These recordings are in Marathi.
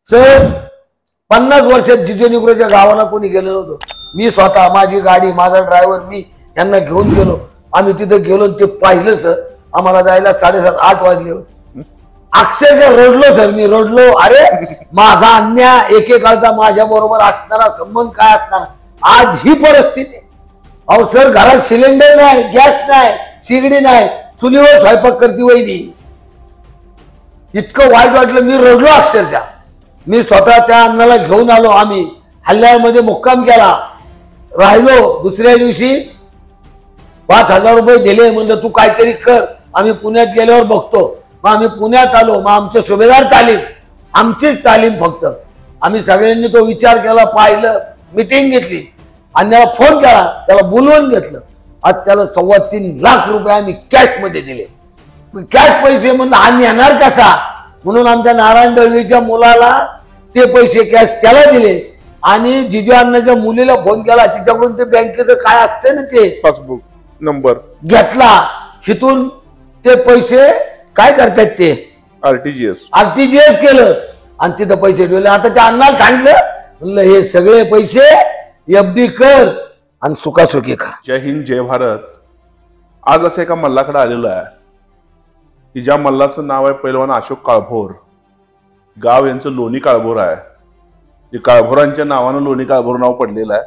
सर 50 वर्षात जिजू निग्रोच्या गावाला कोणी गेलं नव्हतं. मी स्वतः, माझी गाडी, माझा ड्रायव्हर, मी यांना घेऊन गेलो. आम्ही तिथे गेलो, ते पाहिलं सर. आम्हाला जायला 7:30-8 वाजले. अक्षरशः रडलो सर, मी रडलो. अरे माझा अन्याय, एकेकाळचा माझ्या बरोबर असणारा संबंध काय असणार, आज ही परिस्थिती. अहो सर, घरात सिलेंडर नाही, गॅस नाही, शिगडी नाही, चुलीवर स्वयंपाक करती वहिनी. इतकं वाईट वाटलं, मी रडलो अक्षरशः. मी स्वतः त्या अण्णाला घेऊन आलो. आम्ही हल्ल्यामध्ये मुक्काम केला, राहिलो. दुसऱ्या दिवशी 5,000 रुपये दिले. म्हणलं तू काहीतरी कर, आम्ही पुण्यात गेल्यावर बघतो. मग आम्ही पुण्यात आलो. मग आमचं सुभेदार तालीम, आमचीच तालीम फक्त. आम्ही सगळ्यांनी तो विचार केला, पाहिलं, मिटिंग घेतली, अण्णाला फोन केला, त्याला बोलवून घेतलं. आज त्याला 3.25 लाख रुपये आम्ही कॅश मध्ये दिले. कॅश पैसे म्हणलं हा येणार कसा, म्हणून आमच्या नारायण दळवीच्या मुलाला ते पैसे कॅश त्याला दिले. आणि जिजू अण्णाच्या मुलीला फोन केला, तिच्याकडून ते बँकेचं काय असते ना, ते पासबुक नंबर घेतला. तिथून ते पैसे काय करतात, ते आरटीजीएस केलं आणि तिथं पैसे ठेवले. आता त्या अण्णाला सांगितलं, म्हणलं हे सगळे पैसे एफडी कर आणि सुखासुखी खा. जय हिंद, जय भारत. आज असं एका मल्लाकडे आलेलो आहे की ज्या मल्लाचं नाव आहे पैलवान अशोक काळभोर. गाव यांचं लोणी काळभोर आहे. जे काळभोरांच्या नावानं लोणी काळभोर नाव पडलेलं आहे.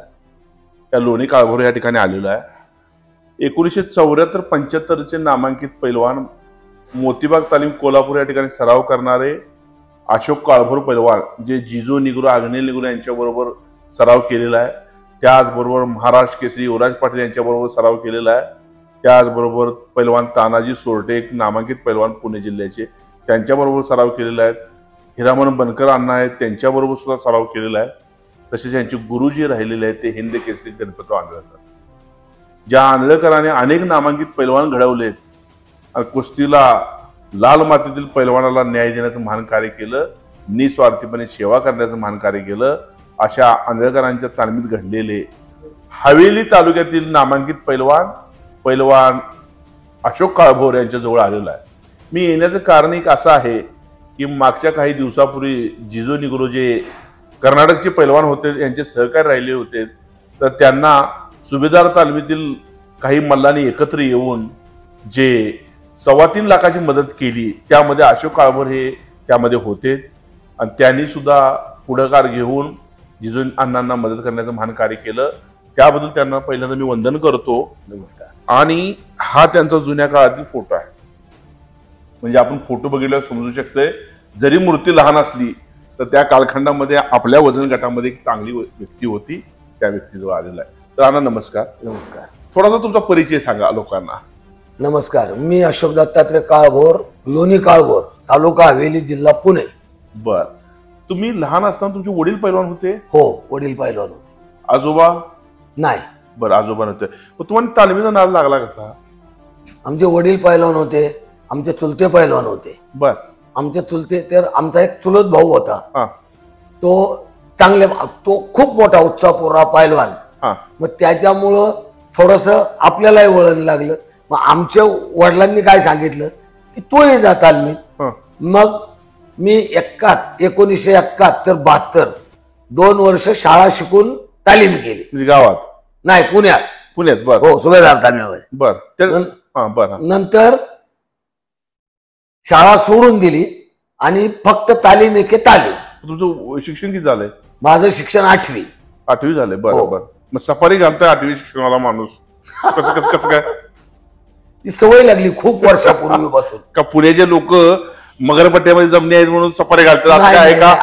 त्या लोणी काळभोर या ठिकाणी आलेलं आहे. 1974-75 नामांकित पैलवान, मोतीबाग तालीम कोल्हापूर या ठिकाणी सराव करणारे अशोक काळभोर पैलवान, जे जिजू निग्रो, अग्नेल निग्रो यांच्या बरोबर सराव केलेला आहे. त्याचबरोबर महाराष्ट्र केसरी युवराज पाटील यांच्या बरोबर सराव केलेला आहे. त्याचबरोबर पैलवान तानाजी सोरटे, एक नामांकित पैलवान पुणे जिल्ह्याचे, त्यांच्याबरोबर सराव केलेला आहे. हिरामन बनकर अण्णा आहेत, त्यांच्याबरोबर सुद्धा सराव केलेला आहे. तसेच यांचे गुरु जे राहिलेले आहेत ते हिंद केसरी गणपतराव आंधळकर. ज्या आंधळकरांनी अनेक नामांकित पैलवान घडवलेत आणि कुस्तीला, लाल मातीतील पैलवानाला न्याय देण्याचं महान कार्य केलं, निस्वार्थीपणे सेवा करण्याचं महान कार्य केलं, अशा आंधळकरांच्या तालमीत घडलेले हवेली तालुक्यातील नामांकित पैलवान अशोक काळभोर यांच्या जवळ आलेला आहे. मी येण्याचं कारण एक असं आहे की मागच्या काही दिवसापूर्वी जिजू निग्रो, जे कर्नाटकचे पैलवान होते, यांचे सहकारी राहिले होते, तर त्यांना सुभेदार तालमीतील काही मल्लांनी एकत्र येऊन जे 3.25 लाखाची मदत केली, त्यामध्ये अशोक काळभोर हे त्यामध्ये होते. आणि त्यांनी सुद्धा पुढाकार घेऊन जिजू अण्णांना मदत करण्याचं महान कार्य केलं. त्याबद्दल त्यांना पहिल्यांदा मी वंदन करतो. नमस्कार. आणि हा त्यांचा जुन्या काळातील फोटो आहे. म्हणजे आपण फोटो बघितल्यावर समजू शकतोय, जरी मूर्ती लहान असली तर त्या कालखंडामध्ये आपल्या वजन गटामध्ये एक चांगली व्यक्ती होती, त्या व्यक्तीजवळ आलेला आहे. तर अण्णा नमस्कार. नमस्कार. थोडासा तुमचा परिचय सांगा लोकांना. नमस्कार, मी अशोक दत्तात्रय काळभोर, लोणी काळभोर, तालुका हवेली, जिल्हा पुणे. बर, तुम्ही लहान असताना तुमचे वडील पैलवान होते? हो, वडील पैलवान होते. आजोबा? नाही. बरं, आजोबा नव्हते. मग तुम्हाला तालमीचा नाद लागला कसा? आमचे वडील पैलवान होते, आमचे चुलते पैलवान होते. बर. आमचे चुलते, तर आमचा एक चुलत भाऊ होता, तो तो खूप मोठा उत्साहपूर्ण पैलवान. मग त्याच्यामुळं थोडस आपल्यालाही वळण लागलं. मग आमच्या वडिलांनी काय सांगितलं की तू ये जा तालमीत. मग मी 1971-72 2 वर्ष शाळा शिकून तालीम केली. गावात नाही, पुण्यात. बर. हो, सुभेदार तालमीमध्ये. बर. नंतर शाळा सोडून दिली आणि फक्त तालीम एके तालीम. तुमचं शिक्षण किती झालंय? माझं शिक्षण 8वी झालंय. बरोबर. मग सफारी घालताय 8वी शिक्षणाला माणूस, कसं काय? ती सवय लागली खूप वर्षापूर्वीपासून. का पुण्याचे लोक मगरपट्ट्यामध्ये जमणे आहेत म्हणून सफारी घालतात,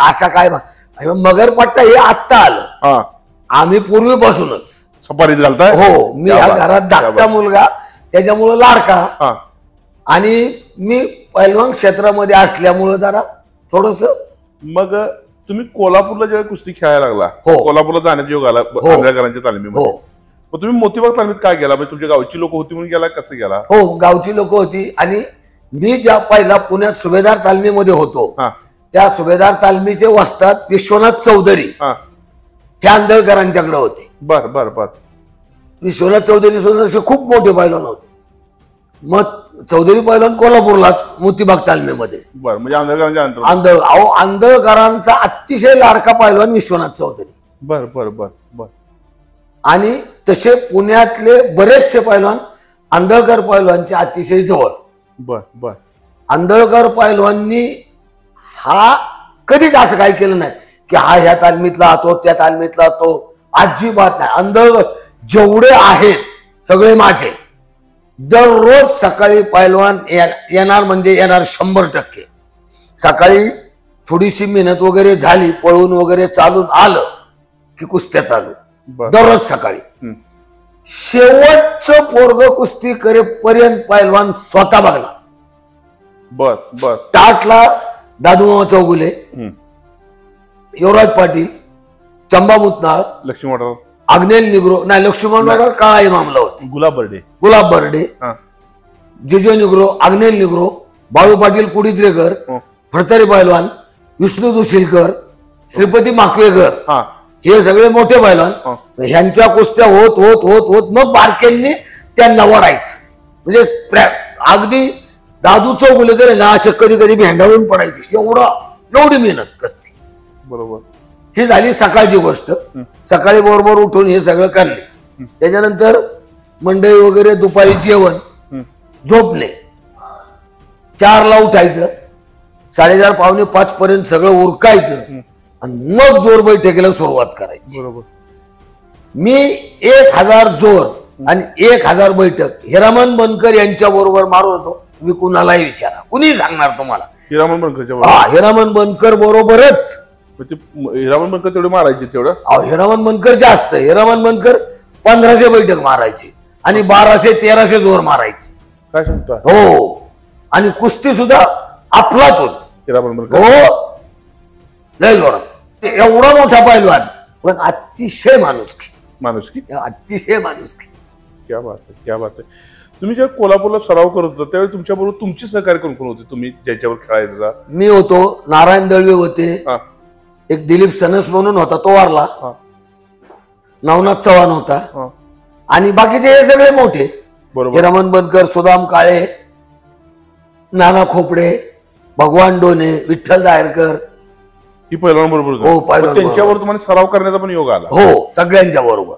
असं काय? मगरपट्टा हे आत्ता आलं, आम्ही पूर्वीपासूनच सफारीच घालताय. हो, मी या घरात धाकटा मुलगा, त्याच्यामुळं लाडका. आणि मी पैलवान क्षेत्रामध्ये असल्यामुळं जरा थोडस. मग तुम्ही कोल्हापूरला जेव्हा कुस्ती खेळायला लागला, कोल्हापूरला जाण्याचा योग आला आंधळकरांच्या तालमीमध्ये, मग तुम्ही मोतीबाग तालमीत काय गेला? म्हणजे तुमच्या गावची लोक होती म्हणून गेला, कसं गेला? हो, गावची लोक होती. आणि मी ज्या पहिला पुण्यात सुभेदार तालमीमध्ये होतो, त्या सुभेदार तालमीचे वस्ताद विश्वनाथ चौधरी हे आंधळकरांच्याकडे होते. बर. विश्वनाथ चौधरी सुद्धा खूप मोठे पैलवान होते. मग चौधरी पैलवान कोल्हापूरला मोतीबाग तालमीमध्ये. बरं, म्हणजे आंधळकरांच्या अंतर. आंधळकरांचा अतिशय लाडका पैलवान विश्वनाथ चौधरी. बर बर बर बर. आणि तसे पुण्यातले बरेचसे पैलवान आंधळकर पैलवानचे अतिशय जवळ. बर बर. आंधळकर पैलवाननी हा कधीच असं काही केलं नाही की हा ह्या तालमीतला तो त्या तालमीतला तो. अजिबात नाही. आंधळकर जेवढे आहेत सगळे माझे. दररोज सकाळी पैलवान येणार म्हणजे येणार 100%. सकाळी थोडीशी मेहनत वगैरे झाली, पळून वगैरे चालून आलं की कुस्त्या चालू. दररोज सकाळी. शेवटचं पोरग कुस्ती करेपर्यंत पैलवान स्वतः बघणार. बर बर. स्टार्टला दादूमामा चौगुले, युवराज पाटील, चंबा मुतनाळ, लक्ष्मी वाटार, अग्नेल निग्रो, नाही लक्ष्मण वाटार काळा इमामला होते, गुलाब बर्डे, गुलाब बर्डे, जिजो निग्रो, अग्नेल निग्रो, बाळू पाटील कुडीत्रेकर, फडतरी पैलवान, विष्णू दुशीलकर, श्रीपती माकवेकर, हे सगळे मोठे पैलवान. ह्यांच्या कुस्त्या होत होत होत होत मग बारकेंनी त्यांना वरायचं. म्हणजे अगदी दादू चौगुले तर ना असे कधी कधी भेंडाळून पडायचे. एवढी मेहनत कसती. बरोबर. ही झाली सकाळची गोष्ट. सकाळी बरोबर उठून हे सगळं करले. त्याच्यानंतर मंडई वगैरे, दुपारी जेवण, झोपणे. 4ला उठायचं, 4:30 पावणे 5 पर्यंत सगळं उरकायचं आणि मग जोर बैठकीला सुरुवात करायची. बरोबर. मी 1000 जोर आणि 1000 बैठक हिरामन बनकर यांच्या बरोबर मारत होतो. मी कुणालाही विचारा, कुणी सांगणार तुम्हाला. हिरामन बनकरच्या हिरामन बनकर बरोबरच. हिरामन बनकर तेवढे मारायचे तेवढं. हिरामन बनकर जास्त. हिरामन बनकर 1500 बैठक मारायची आणि 1200-1300 जोर मारायचे. काय सांगता? हो. आणि कुस्ती सुद्धा अफलातून. हिरामन बनकर हो, लय जोरात. एवढा मोठा पैलवान पण अतिशय माणुसकी. अतिशय माणुसकी. क्या बात आहे, क्या बात आहे. तुम्ही जेव्हा कोल्हापूरला सराव करत होता त्यावेळी तुमच्याबरोबर तुमचे सहकारी कोण कोण होते, तुम्ही ज्याच्यावर खेळायचा? मी होतो, नारायण दळवे होते, एक दिलीप सनस म्हणून होता तो वारला, नवनाथ चव्हाण होता आणि बाकीचे हे सगळे मोठे. हिरामन बनकर, सुदाम काळे, नाना खोपडे, भगवान डोने, विठ्ठल दायरकर, ही पैलवान बरोबर. हो, पैलवान. त्यांच्यावर तुम्हाला सराव करण्याचा पण योग आला? हो, सगळ्यांच्या बरोबर.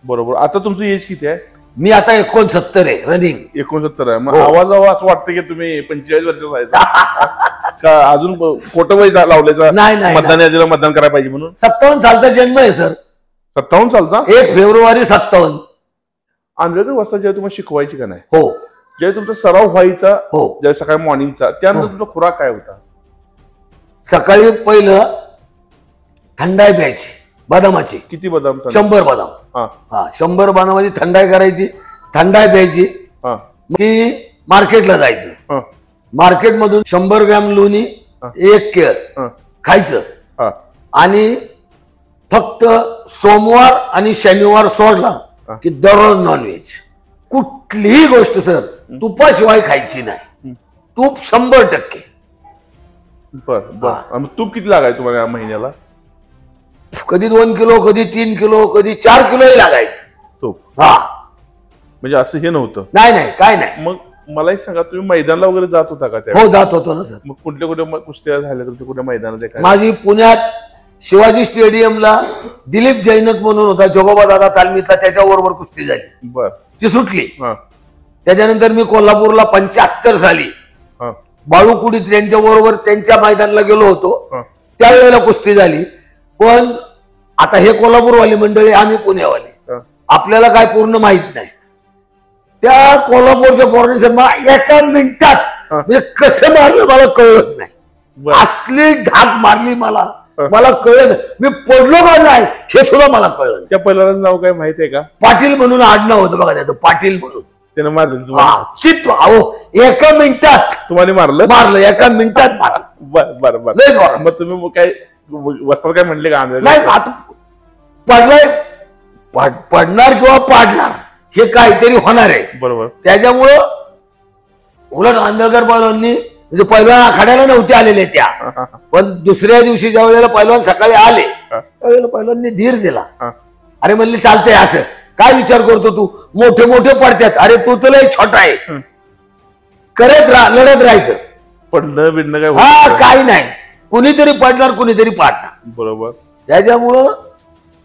बरोबर. आता तुमचं एज किती आहे? मी आता 69 आहे, रनिंग 69 आहे. मग आवाज असं वाटतं की तुम्ही 45 वर्षाचा आहे का अजून खोटं वय लावल्याचं? नाही, मतदान यादीला मतदान करायला पाहिजे म्हणून. 57 सालचा जन्म आहे सर. 57 सालचा? 1 फेब्रुवारी 57. आंधळकर वस्ता जेव्हा तुम्हाला शिकवायची का नाही, हो, जेव्हा तुमचा सराव व्हायचा, हो, जेव्हा सकाळी मॉर्निंगचा, त्यानंतर तुमचा खुराक काय होता? सकाळी पहिलं थंडाई प्यायची, बदामाची. किती बदाम? 100 बदाम. 100 बदामाची थंडाई करायची, थंडाई प्यायची. की मार्केटला जायचं, मार्केटमधून 100 ग्रॅम लोणी, 1 केळ खायचं आणि फक्त सोमवार आणि शनिवार सोडला की दररोज नॉनव्हेज. कुठलीही गोष्ट सर तुपाशिवाय खायची नाही. तूप 100%. बर. तूप किती लागायचं तुम्हाला महिन्याला? कधी 2 किलो, कधी 3 किलो, कधी 4 किलोही लागायचं तूप. म्हणजे असं हे नव्हतं? नाही, काय नाही. मग मला एक सांगा, तुम्ही मैदानाला वगैरे जात होता का? हो, जात होतो ना सर. मग कुठल्या कुस्त्या झाल्या तुमच्या, कुठल्या मैदानात? माझी पुण्यात शिवाजी स्टेडियमला दिलीप जैनक म्हणून होता, जोगोबा दादा तालमीतला, त्याच्याबरोबर कुस्ती झाली. बर. ती सुटली. त्याच्यानंतर मी कोल्हापूरला 75 साली बाळू कुडीत यांच्या बरोबर त्यांच्या मैदानाला गेलो होतो. त्यावेळेला कुस्ती झाली. पण आता हे कोल्हापूरवाली मंडळी, आम्ही पुण्यावाली, आपल्याला काय पूर्ण माहित नाही. त्या कोल्हापूरच्या पोरांनी एका मिनिटात म्हणजे कसं मारलं मला कळत नाही. असली ढाक मारली मला कळलं. मी पडलो का नाही हे सुद्धा मला कळलं. त्या पहिल्याचं नाव काय माहित आहे का? पाटील म्हणून आडनाव होतं बघा त्याचं, पाटील म्हणून. त्यानं मारलं? एका मिनिटात तुम्हाला मारलं एका मिनिटात मारलं. बर. मग तुम्ही काय वस्त्र काय म्हणले का? नाही, आता पडलाय, पडणार किंवा पाडणार हे काहीतरी होणार आहे. बरोबर. त्याच्यामुळं उलट आंधळकर पैलवाननी, म्हणजे पैलवान आखाड्याला नव्हते आलेले त्या, पण दुसऱ्या दिवशी ज्या वेळेला पैलवान सकाळी आले त्यावेळेला पैलवाननी धीर दिला. अरे म्हणले चालतंय, असं काय विचार करतो तू, मोठे मोठे पडतात, अरे तू तुला छोटा आहे. लढत राहायचं. पडलं बिडणं काय हा होत काही नाही, कुणीतरी पडणार कुणीतरी पाडणार. बरोबर. त्याच्यामुळं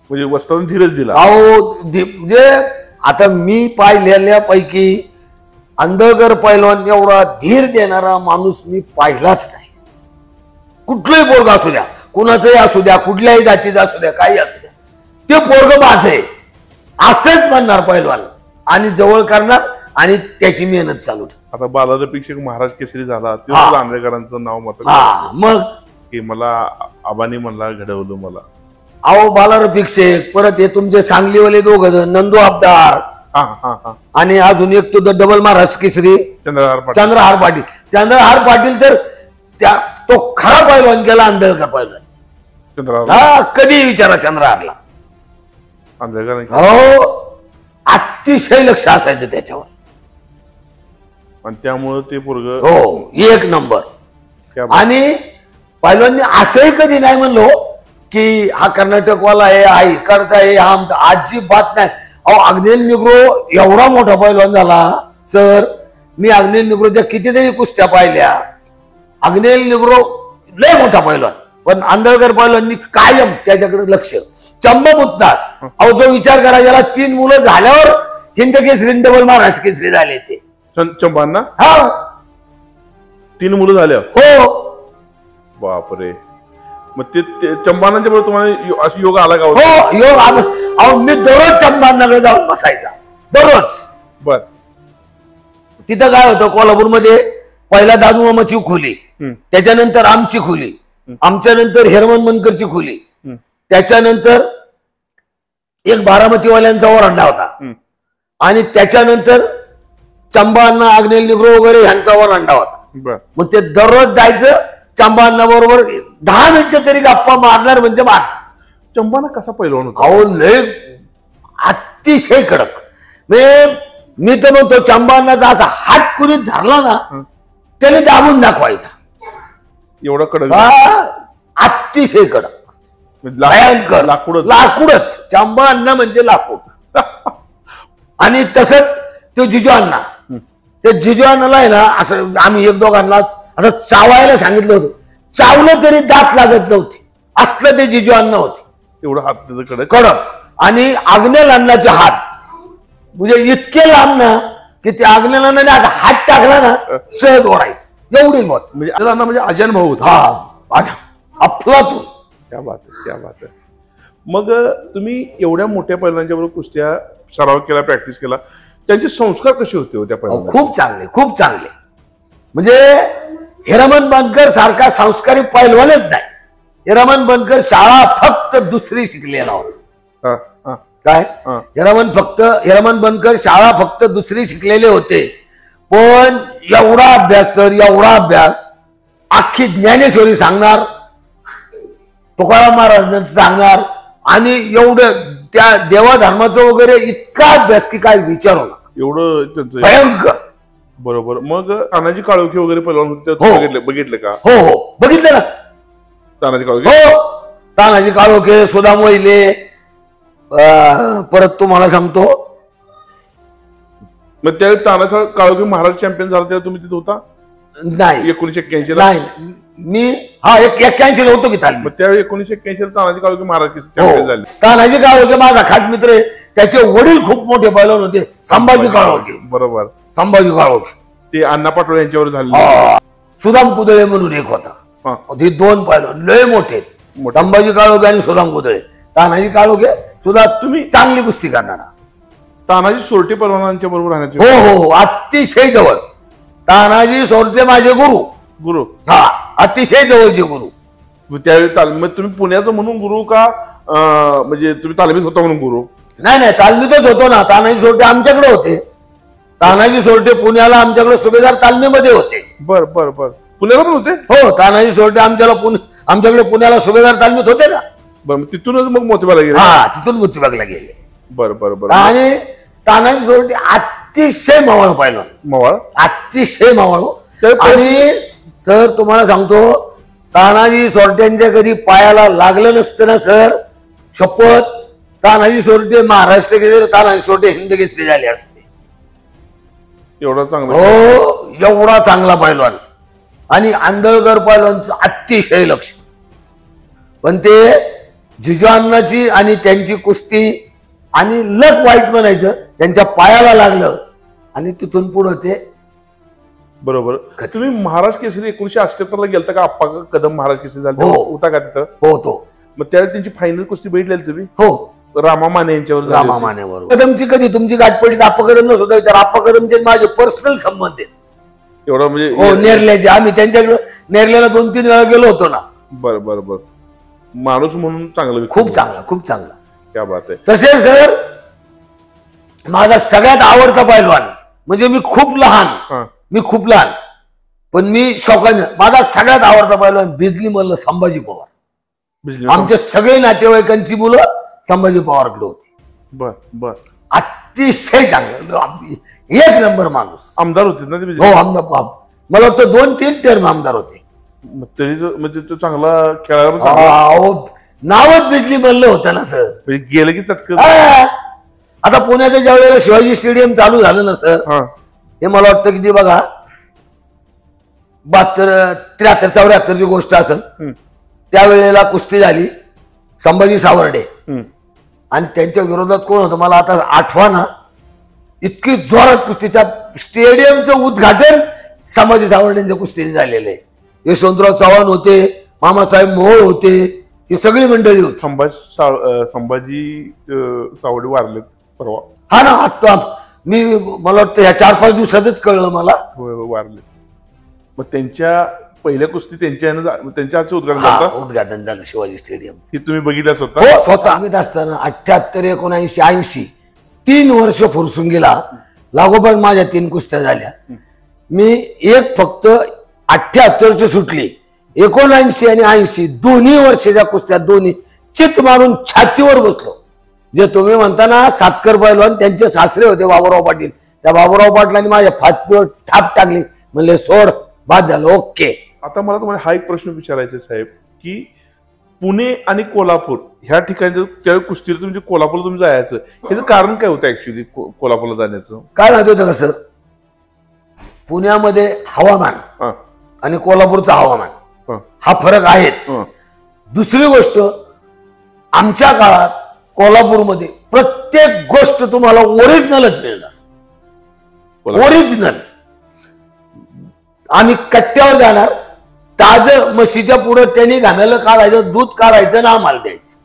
म्हणजे वस्तावरून धीरच दिला. म्हणजे आता मी पाहिलेल्यापैकी आंदळकर पैलवान एवढा धीर देणारा माणूस मी पाहिलाच नाही. कुठलंही पोरग असू द्या, कुणाचंही असू द्या, कुठल्याही जातीचं असू द्या, काही असू द्या, ते पोरग माझं आहे असंच म्हणणार पैलवान आणि जवळ करणार आणि त्याची मेहनत चालू ठेव. आता बालाजी पेक्षा महाराज केसरी झाला ते आंबेडकरांचं नाव मत मग की मला आबानी म्हणला घडवलं मला. अहो बालार भिक्षेक, परत हे तुमचे सांगलीवाले दोघ जण नंदू आबदार आणि अजून एक तो डबल महाराज केसरी चंद्रहार पाटील. चंद्रहार पाटील तर तो खरा पैलवान गेला आंदळकर पैलवान. हा कधी विचारा चंद्रहारला. हो अतिशय लक्ष असायचं त्याच्यावर आणि त्यामुळे ते पोरग हो एक नंबर. आणि पैलवाननी असंही कधी नाही म्हणलो की हा कर्नाटकवाला आहे, हा इकडचा आहे, हा आमचा, अजिबात नाही. अहो अग्नेल निग्रो एवढा मोठा पैलवान झाला सर. मी अग्नेल निग्रोच्या कितीतरी कुस्त्या पाहिल्या. अग्नेल निग्रो लय मोठा पैलवान, पण आंदळकर पैलवाननी कायम त्याच्याकडे लक्ष. चंबमुत्तार अहो जो विचार करा, याला 3 मुलं झाल्यावर हिंद केसरी डबल महाराष्ट्र केसरी झाले ते चंपांना. हा 3 मुलं झाल्या. हो बापरे. मग ते चंपानाच्या बरोबर तुम्हाला अशी योग आला का? हो योग आला. अहो मी दररोज चंपानाकडे जाऊन बसायचा दररोज. बर. तिथं काय होतं कोल्हापूरमध्ये पहिला दादू मामाची खोली, त्याच्यानंतर आमची खोली, आमच्यानंतर हेरमन मनकरची खोली, त्याच्यानंतर एक बारामतीवाल्यांचा ओरंडा होता आणि त्याच्यानंतर चंबाअण्णा अग्नेल निग्रो वगैरे ह्यांचा ओरंडा होता. मग ते दररोज जायचं चंबाअण्णा बरोबर 10 मिनिटं तरी गप्पा मारणार म्हणजे मारणार. चंपाना कसा पैलवान होता? अहो लय अतिशय कडक. मी तर म्हणतो चंबाअण्णाचा असा हात कुणी धरला ना त्याने दाबून दाखवायचा. एवढा कडक? अतिशय कडक, भयंकर. लाकूडच. चंबाअण्णा म्हणजे लाकूड. आणि तसंच तो जिजू अण्णा, त्या जिजू अण्णाला आहे ना असं आम्ही एक दोघांना असं चावायला सांगितलं होतं, चावलं तरी दात लागत नव्हते असलं ते जिजू अण्णा होते. एवढं हात त्याचं कडक कडक. आणि अग्नेल अण्णाचे हात म्हणजे इतके लांब ना की ते अग्नेल अण्णाने आता हात टाकला ना सहज ओढायचं एवढी मत. म्हणजे अजन भाऊ होता. हा अफलातून. क्या बात आहे, क्या बात आहे. मग तुम्ही एवढ्या मोठ्या पैलवानांच्या बरोबर कुस्त्या सराव केला, प्रॅक्टिस केला, त्यांचे संस्कार कसे होते त्या पैलवान? खूप चांगले, खूप चांगले. म्हणजे हिरामन बनकर सारखा संस्कारी पैलवानच नाही. हिरामन बनकर शाळा फक्त 2री शिकलेला होता. काय हिरामन बनकर शाळा फक्त 2री शिकलेले होते, पण एवढा अभ्यास सर, एवढा अभ्यास. अख्खी ज्ञानेश्वरी सांगणार, तुकाराम महाराजांचं सांगणार आणि एवढं त्या देवा धर्माचं वगैरे इतका अभ्यास की काय विचारू नका. एवढं त्यांचं भयंकर. बरोबर. मग तानाजी काळोखे वगैरे पैलवान बघितले का? हो हो बघितले ना. तानाजी काळोखे. हो तानाजी काळोखे, सुदाम वहिले. परत तुम्हाला सांगतो मग त्यावेळी तानाजी काळोखे महाराज चॅम्पियन झाला तेव्हा तुम्ही तिथे होता? नाही 1981 नाही मी 81 होतो की तालमी. मग त्यावेळी 1981 तानाजी काळोखे महाराज चॅम्पियन झाले. तानाजी काळोखे माझा खास मित्र आहे. त्याचे वडील खूप मोठे पैलवान होते, संभाजी काळोखे. बरोबर. संभाजी काळोखे ते अण्णा पाटोळे यांच्यावर झाले. सुदाम कुदळे म्हणून एक होता. ते 2 पैलवान लय मोठे, संभाजी काळोखे आणि सुदाम कुदळे. तानाजी काळोखे सुद्धा तुम्ही चांगली कुस्ती करणारा. तानाजी सोरटे पैलवानांच्या बरोबर राहण्याचे? हो हो अतिशय जवळ. तानाजी सोरटे माझे गुरु. हा अतिशय जवळचे गुरु. त्यावेळी मग तुम्ही पुण्याचं म्हणून गुरु का म्हणजे तुम्ही तालमीत होता म्हणून गुरु? नाही तालमीतच होतो ना. तानाजी सोरटे आमच्याकडे होते. तानाजी सोरटे पुण्याला आमच्याकडे सुभेदार तालमीमध्ये होते. बर बर बर. पुण्याला पण होते? हो तानाजी सोरटे आमच्याकडे पुण्याला सुभेदार तालमीत होते ना. बरं. तिथूनच मग मोतीबागला गेले? हा तिथून मोतीबागला गेले. बरं बरं बरं. आणि तानाजी सोरटे अतिशय मावळ पैलवान. मावळ? अतिशय मावळ. आणि सर तुम्हाला सांगतो तानाजी सोरट्यांच्या कधी पायाला लागलं नसतं ना सर, शपथ, तानाजी सोरटे महाराष्ट्र केसरी, तानाजी सोरटे हिंद केसरी झाले असते. एवढा चांगला हो, एवढा चांगला पैलवान. आणि आंधळकर पैलवानचं अतिशय लक्ष. पण ते जिजान्नाची आणि त्यांची कुस्ती आणि लक वाईट म्हणायचं, त्यांच्या पायाला लागलं आणि तिथून पुढे ते. बरोबर. तुम्ही महाराज केसरी 1978 ला गेलता का? आप्पा कदम महाराज केसरी झाले होता का तिथं? हो, तो. मग त्यावेळी त्यांची फायनल कुस्ती बघितलेली तुम्ही? हो, रामा माने यांच्यावर. रामा मानेवर. कदमची कधी तुमची गाठपडीत आप्पा कदम नसुद्धा विचार. आप्पा कदमचे माझे पर्सनल संबंध आहेत. एवढा म्हणजे? हो, नेरल्याचे. आम्ही त्यांच्याकडे नेरल्याला 2-3 वेळा गेलो होतो ना. बर बर बर. माणूस म्हणून चांगलं, खूप चांगला, खूप चांगला. क्या बात आहे. तसेच सर माझा सगळ्यात आवडता पैलवान म्हणजे मी खूप लहान, पण मी शौकाने, माझा सगळ्यात आवडता पैलवान बिजली मल्ल संभाजी पवार. आमच्या सगळे नातेवाईकांची मुलं संभाजी पवारकडे होती. बर बर. अतिशय चांगलं, एक नंबर माणूस. आमदार होते ना ते? हो, आमदार. मला वाटतं 2-3 टर्म आमदार होते. तरी म्हणजे तो चांगला खेळायला नावच बिजली मल्ल होतं ना सर. गेलं की चटकन. आता पुण्याच्या ज्या वेळेला शिवाजी स्टेडियम चालू झालं ना सर, हे मला वाटतं किती बघा 72, 73, 74 ची गोष्ट असेल. त्यावेळेला कुस्ती झाली संभाजी सावर्डे आणि त्यांच्या विरोधात कोण होतं मला आता आठवा ना. इतकी जोरात कुस्ती, त्या स्टेडियमचं उद्घाटन संभाजी सावर्डेंच्या कुस्तीने झालेलं आहे. यशवंतराव चव्हाण होते, मामासाहेब मोहोळ होते, ही सगळी मंडळी होती. संभाजी सावर्डे वारले परवा. हा ना, आता मी मला वाटतं या 4-5 दिवसातच कळलं मला. वारले. मग त्यांच्या पहिल्या कुस्ती त्यांच्या हातचं उद्घाटन झालं शिवाजी स्टेडियम. ही तुम्ही बघितलं स्वतः? हो, स्वतः. आम्ही असताना 78, 79, 80 3 वर्ष फुरसुंगीला लागोपाठ माझ्या 3 कुस्त्या झाल्या. मी एक फक्त 78 सुटली. 79 आणि 80 दोन्ही वर्षाच्या कुस्त्या दोन्ही चित मारून छातीवर बसलो. जे तुम्ही म्हणता ना सातकर पैलवान, त्यांचे सासरे होते बाबूराव पाटील. त्या बाबूराव पाटलांनी माझ्या फाटकीवर थाप टाकली, म्हणले सोड, बाद झालं, ओके. आता मला तुम्हाला हा एक प्रश्न विचारायचा साहेब, की पुणे आणि कोल्हापूर ह्या ठिकाणी त्या कुस्तीला तुम्ही कोल्हापूरला तुम्ही जायचं, ह्याचं कारण काय होतं ऍक्च्युली कोल्हापूरला जाण्याचं? काय माहिती होतं का सर, पुण्यामध्ये हवामान आणि कोल्हापूरचं हवामान हा फरक आहेच. दुसरी गोष्ट, आमच्या काळात कोल्हापूरमध्ये प्रत्येक गोष्ट तुम्हाला ओरिजिनलच मिळणार. ओरिजिनल. आम्ही कट्ट्यावर जाणार, ताजं म्हशीच्या पुढे त्यांनी घाण्याला काढायचं, दूध काढायचं ना आम्हाला द्यायचं.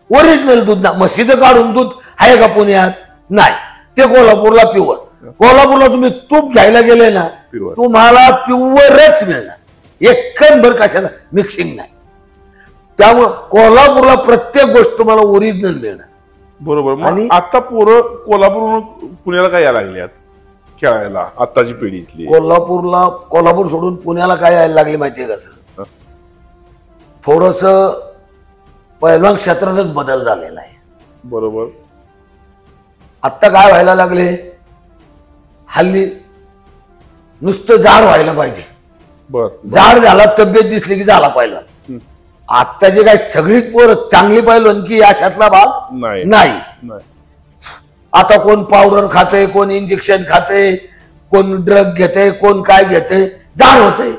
ओरिजिनल दूध ना. म्हशीचं काढून दूध आहे का पुण्यात? नाही. ते कोल्हापूरला प्युअर. कोल्हापूरला तुम्ही तूप घ्यायला गेले ना, तुम्हाला प्युअरच मिळणार, एकंदर कशाला मिक्सिंग नाही. त्यामुळे कोल्हापूरला प्रत्येक गोष्ट तुम्हाला ओरिजिनल मिळणार. बरोबर. आणि आता पोरं कोल्हापूर पुण्याला काय यायला लागल्यात खेळायला, आताची पिढी इथली? कोल्हापूर सोडून पुण्याला काय यायला लागले माहितीये का सर? थोडस पैलवान क्षेत्रातच बदल झालेला आहे. बरोबर. आता काय व्हायला लागले, हल्ली नुसतं जाड व्हायला पाहिजे. जाड झाला, तब्येत दिसली की झाला पैलवान. आत्ताची काय सगळीच पोरं चांगली पैलवान की अशातला भाग नाही. आता कोण पावडर खाते, कोण इंजेक्शन खाते, कोण ड्रग घेते, कोण काय घेते, जाड होते.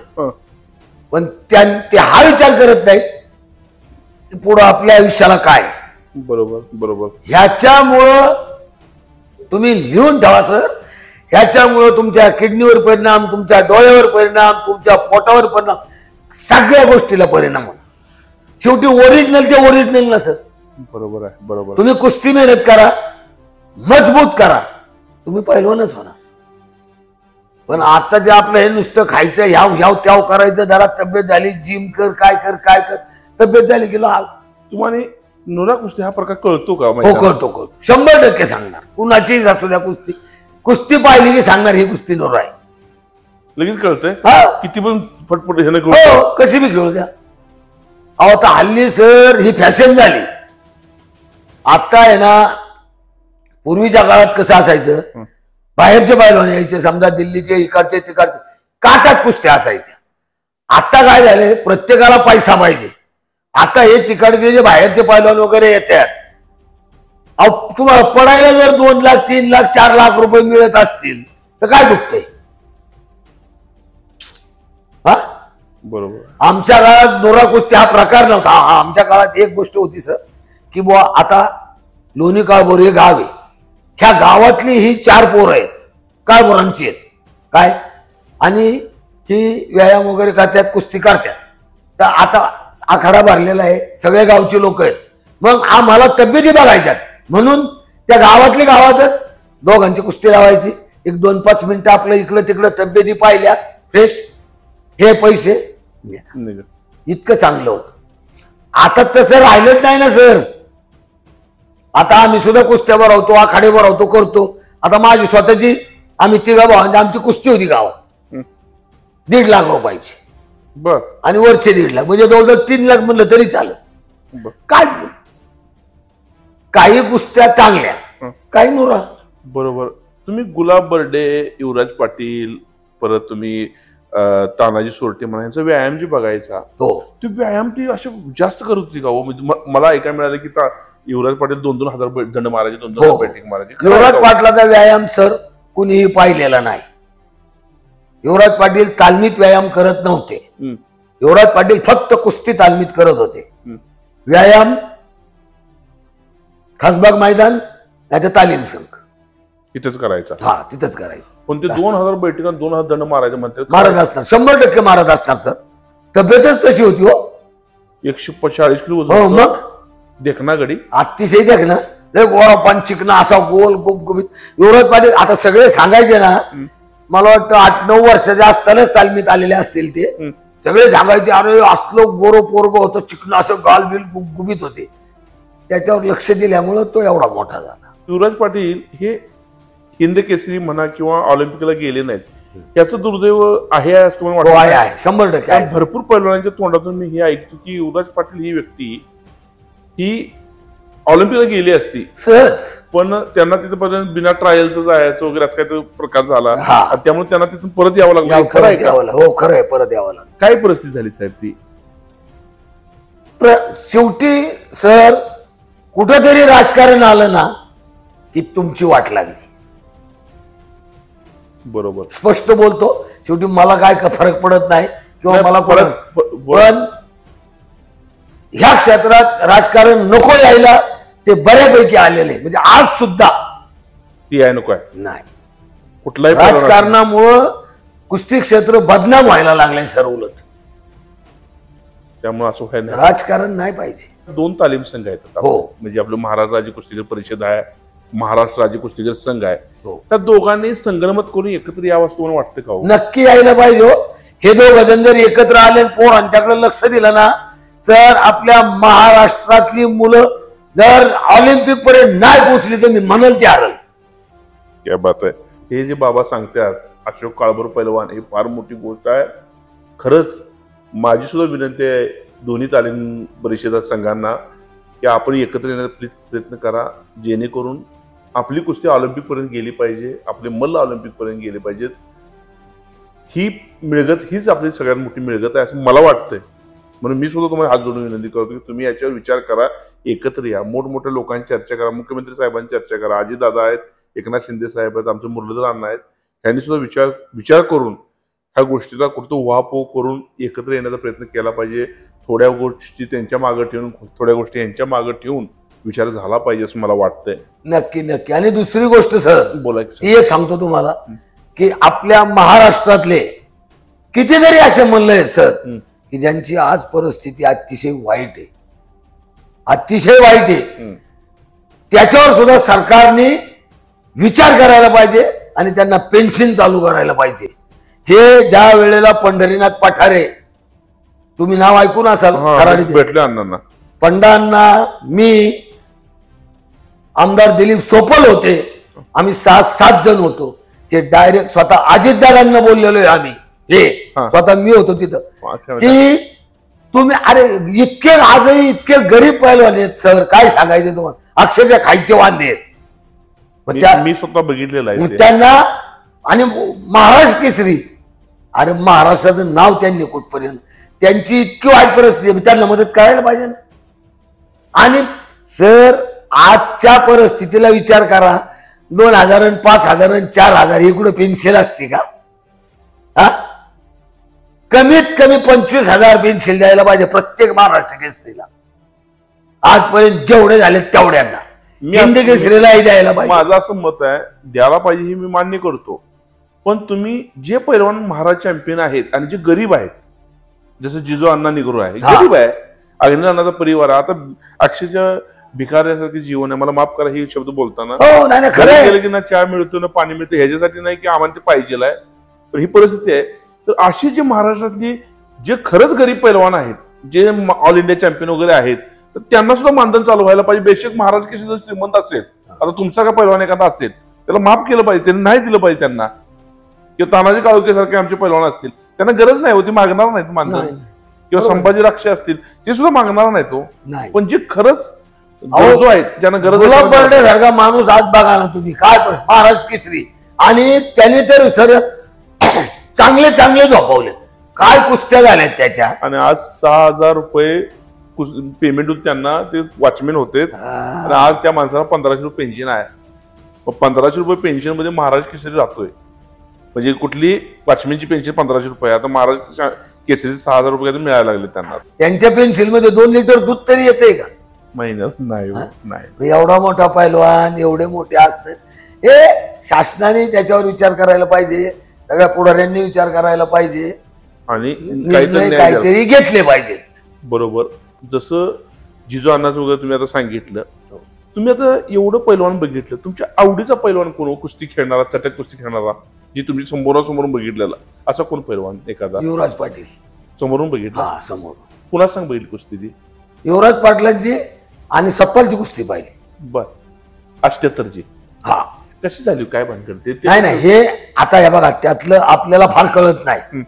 पण ते हा विचार करत नाहीत पुढं आपल्या आयुष्याला काय. बरोबर बरोबर. ह्याच्यामुळं तुम्ही लिहून ठेवा सर, ह्याच्यामुळं तुमच्या किडनीवर परिणाम, तुमच्या डोळ्यावर परिणाम, तुमच्या पोटावर परिणाम, सगळ्या गोष्टीला परिणाम होणार. शेवटी ओरिजिनल ते ओरिजिनल नसत. बरोबर आहे. बरोबर. तुम्ही कुस्ती मेहनत करा, मजबूत करा, तुम्ही पैलवानच होणार. पण आता जे आपलं हे नुसतं खायचं, ह्याव त्याव करायचं, जरा तब्येत झाली जिम कर, काय कर, तब्येत झाली की तुम्हाला नुरा कुस्ती हा प्रकार कळतो का? हो, कळतो. 100% सांगणार. कुणाचीच असू द्या कुस्ती पाहिली की सांगणार ही कुस्ती नुरा आहे. लगेच कळतंय. किती पण फटफट हे नाही, कशी बी खेळू द्या. अहो, आता हल्ली सर ही फॅशन झाली. आता आहे ना, पूर्वीच्या काळात कसं असायचं, बाहेरचे पैलवान यायचे, समजा दिल्लीचे, इकडचे तिकडचे, काटात कुस्त्या असायच्या. आता काय झाले, प्रत्येकाला पैसा पाहिजे. आता हे तिकडचे जे बाहेरचे पैलवान वगैरे येतात, अहो तुम्हाला पडायला जर 2 लाख, 3 लाख, 4 लाख रुपये मिळत असतील तर काय दुखतंय? हा, बरोबर. आमच्या काळात दोरा कुस्ती हा प्रकार नव्हता. आमच्या काळात एक गोष्ट होती सर, की बुवा आता लोणी काळभोर हे गाव आहे, ह्या गावातली ही 4 पोरं आहेत, काळभोरांची आहेत काय, आणि ही व्यायाम वगैरे करतात, कुस्ती करतात. तर आता आखाडा भरलेला आहे, सगळे गावचे लोक आहेत. मग आम्हाला तब्येती बघायच्यात म्हणून त्या गावातल्या गावातच दोघांची कुस्ती लावायची. 1-2-5 मिनिटं आपलं इकडं तिकडं तब्येती पाहिल्या, फ्रेश, हे पैसे, इतकं चांगलं होतं. आता तसं राहिलंच नाही ना सर. आता आम्ही सुद्धा कुस्त्या भरवतो, आखाडे भरवतो, करतो. आता माझी स्वतःची, आम्ही 3 भावांची आमची कुस्ती होती गावात, 1.5 लाख रुपयाची. बर. आणि वरचे 1.5 लाख, म्हणजे जवळजवळ 3 लाख म्हणलं तरी चालेल. काय काही कुस्त्या चांगल्या, काही नोरा. बरोबर. तुम्ही गुलाब बर्डे, युवराज पाटील, परत तुम्ही तानाजी सोरटे म्हणा, यांचा व्यायाम जे बघायचा, हो, ते व्यायाम ती असे जास्त करत होती का हो? म्हणजे मला ऐकायला मिळालं की युवराज पाटील 2-2 हजार दंड मारायचे, 2-2 हजार बॅटिंग मारायचे. युवराज पाटलाचा व्यायाम सर कुणीही पाहिलेला नाही. युवराज पाटील तालमीत व्यायाम करत नव्हते. युवराज पाटील फक्त कुस्ती तालमीत करत होते. व्यायाम खासबाग मैदान नाही तर तालीम संघ इथेच करायचा. हा, तिथंच करायचं. पण ते 2000 बैठका 2000 दंड मारायचे म्हणतात. मारत असणार, 100% मारत असणार सर. तब्येतच तशी होती हो. 140 किलो हो, मग देखना गडी अतिशय देख ना, गोरा पान चिकना असा गोल गुबगुबीत. युवराज पाटील आता सगळे सांगायचे ना, मला वाटतं 8-9 वर्षाच्या असतानाच तालमीत आलेले असतील ते. सगळे सांगायचे, अरे असलं गोरो पोरग होतं, चिकना असं गाल बिल गुबगुबीत होते. त्याच्यावर लक्ष दिल्यामुळं तो एवढा मोठा झाला. युवराज पाटील हे हिंद केसरी म्हणा किंवा ऑलिम्पिकला गेले नाहीत, याचं दुर्दैव आहे असं मला वाटतं. आहे 100% आहे. भरपूर पैलवानांच्या तोंडातून मी हे ऐकतो की युवराज पाटील ही व्यक्ती ही ऑलिम्पिकला गेली असती सहज, पण त्यांना तिथपर्यंत बिना ट्रायलचं जायचं वगैरे असं काही प्रकार झाला, हा. त्यामुळे त्यांना तिथून परत यावं लागलं. खरं आहे का? हो, खरं आहे, परत यावं लागलं. काय परिस्थिती झाली साहेब ती? शेवटी सर कुठंतरी राजकारण आलं ना की तुमची वाट लागली. बरोबर, स्पष्ट बोलतो. शेवटी मला काय फरक पडत नाही किंवा नाही, मला पण ह्या क्षेत्रात राजकारण नको यायला ते बऱ्यापैकी आलेले, म्हणजे आज सुद्धा ती आहे नको आहे नाही. कुठलाही राजकारणामुळं कुस्ती क्षेत्र बदनाम व्हायला लागले सर. उलट त्यामुळे असं व्हायला राजकारण नाही पाहिजे. 2 तालीम संघ आहेत. हो, म्हणजे आपलं महाराष्ट्र राज्य कुस्तीगीर परिषद आहे, महाराष्ट्र राज्य कुस्तीगीर संघ आहे. हो. त्या दोघांनी संगनमत करून एकत्र यावं असं मला वाटतं का हो? नक्की यायला पाहिजे हो. हे 2 जण जर एकत्र आले, पोरांच्याकडे लक्ष दिलं ना, तर आपल्या महाराष्ट्रातली मुलं जर ऑलिम्पिक पर्यंत नाही पोहोचली तर मी म्हणल ती हरल. क्या बात आहे. हे जे बाबा सांगतात अशोक काळभोर पैलवान, ही फार मोठी गोष्ट आहे. खरंच माझी सुद्धा विनंती आहे दोन्ही तालीम परिषदा संघांना की आपण एकत्र येण्याचा प्रयत्न करा, जेणेकरून आपली कुस्ती ऑलिम्पिक पर्यंत गेली पाहिजे, आपले मल्ल ऑलिम्पिक पर्यंत गेले पाहिजेत. ही मिळगत हीच आपली सगळ्यात मोठी मिळगत आहे असं मला वाटतंय. म्हणून मी सुद्धा तुम्हाला हात जोडून विनंती करतो की तुम्ही याच्यावर विचार करा, एकत्र या, मोठमोठ्या लोकांची चर्चा करा, मुख्यमंत्री साहेबांची चर्चा करा, अजितदादा आहेत, एकनाथ शिंदे साहेब आहेत, आमचे मुरलीधर अण्णा आहेत, यांनी सुद्धा विचार करून ह्या गोष्टीचा कुठं उहापोह करून एकत्र येण्याचा प्रयत्न केला पाहिजे. थोड्या गोष्टी त्यांच्या मागे ठेवून, थोड्या गोष्टी यांच्या मागे ठेवून विचार झाला पाहिजे असं मला वाटतंय. नक्की नक्की. आणि दुसरी गोष्ट सर, बोलायचं ती एक सांगतो तुम्हाला की आपल्या महाराष्ट्रातले कितीतरी असे म्हणले आहेत सर की ज्यांची आज परिस्थिती अतिशय वाईट आहे, अतिशय वाईट आहे. त्याच्यावर सुद्धा सरकारने विचार करायला पाहिजे आणि त्यांना पेन्शन चालू करायला पाहिजे. हे ज्या वेळेला पंढरीनाथ पठारे, तुम्ही नाव ऐकून असाल, भेटले अण्णांना, पंडांना, मी, आमदार दिलीप सोपल होते, आम्ही 6-7 जण होतो. ते डायरेक्ट स्वतः अजितदादांना बोललेलो आहे आम्ही, हे स्वतः मी होतो तिथं, की तुम्ही अरे इतके आजही इतके गरीब पैलवान आहेत सर, काय सांगायचे तुम्हाला, अक्षरशः खायचे वांदे आहेत. मी स्वतः बघितलेलं आहे त्यांना. आणि महाराष्ट्र केसरी, अरे महाराष्ट्राचं नाव त्यांनी कुठपर्यंत, त्यांची इतकी वाईट परिस्थिती, त्यांना मदत करायला पाहिजे ना. आणि सर आजच्या परिस्थितीला विचार करा, 2,000 आणि 5,000 आणि 4,000 ही कुठे पेन्सिल असते का? हा, कमीत कमी 25,000 पेन्सिल द्यायला पाहिजे प्रत्येक महाराष्ट्र केसरीला. आजपर्यंत जेवढे झाले तेवढ्यांना हिंदी केसरीलाही द्यायला पाहिजे. माझं असं मत आहे, द्यायला पाहिजे हे मी मान्य करतो. पण तुम्ही जे पैलवान महाराज चॅम्पियन आहेत आणि जे गरीब आहेत, जसं जिजू अण्णा निग्रो आहे, गरीब आहे, अग्निल अण्णाचा परिवार आहे, आता अक्षरशः भिकाऱ्यासारखे जीवन आहे. मला माफ करा हे शब्द बोलताना, गेलं की ना चहा मिळतो ना पाणी मिळतं, ह्याच्यासाठी नाही की आम्हाला ते पाहिजे आहे, पण ही परिस्थिती आहे. तर अशी जे महाराष्ट्रातली जे खरंच गरीब पैलवान आहेत, जे ऑल इंडिया चॅम्पियन वगैरे आहेत, तर त्यांना सुद्धा मानधन चालू व्हायला पाहिजे. बेशक महाराज कशी जर श्रीमंत असेल, आता तुमचा का पैलवान एखादा असेल, त्याला माफ केलं पाहिजे, त्यांनी नाही दिलं पाहिजे त्यांना. किंवा तानाजी काळुके सारखे आमचे पैलवान असतील, त्यांना गरज नाही होती, मागणार नाहीत मानधन. किंवा संभाजी राक्षे असतील, ते सुद्धा मागणार नाही तो. पण जे खरंच गरजू आहेत, ज्यांना गरज, गुलाब बर्डेसारखा माणूस आज बघा ना तुम्ही, काय महाराज केसरी, आणि त्याने तर सर चांगले चांगले झोपवले, काय कुस्त्या झाल्यात त्याच्या. आणि आज 6,000 रुपये पेमेंट होते त्यांना, ते वॉचमॅन होते, आणि आज त्या माणसाला 1,500 रुपये पेन्शन आहे. 1,500 रुपये पेन्शन मध्ये महाराज केसरी जातोय. म्हणजे कुठली वॉचमॅनची पेन्शन 1,500 रुपये, आता महाराज केसरी 6,000 रुपये मिळायला लागले त्यांना. त्यांच्या पेन्सिल मध्ये 2 लिटर दूध तरी येते का महिन्यात? नाही. एवढा मोठा पैलवान, एवढे मोठे असतात, हे शासनाने त्याच्यावर विचार करायला पाहिजे, सगळ्या पुढाऱ्यांनी विचार करायला पाहिजे, आणि काहीतरी घेतले पाहिजेत. बरोबर. जसं जिजू अण्णाचं वगैरे तुम्ही आता सांगितलं, तुम्ही आता एवढं पैलवान बघितलं, तुमच्या आवडीचा पैलवान कोण? कुस्ती खेळणारा, चटक कुस्ती खेळणारा, जी तुम्ही समोरासमोरून बघितलेला असा कोण पैलवान एखादा? युवराज पाटील. समोरून बघितलं? हा, समोर. पुन्हा सांग बघितली कुस्ती ती? युवराज पाटलांची आणि सप्पलची कुस्ती पाहिली. बर. 78ची? हा. कशी झाली, काय भान करते? नाही, हे आता हे बघा, त्यातलं आपल्याला फार कळत नाही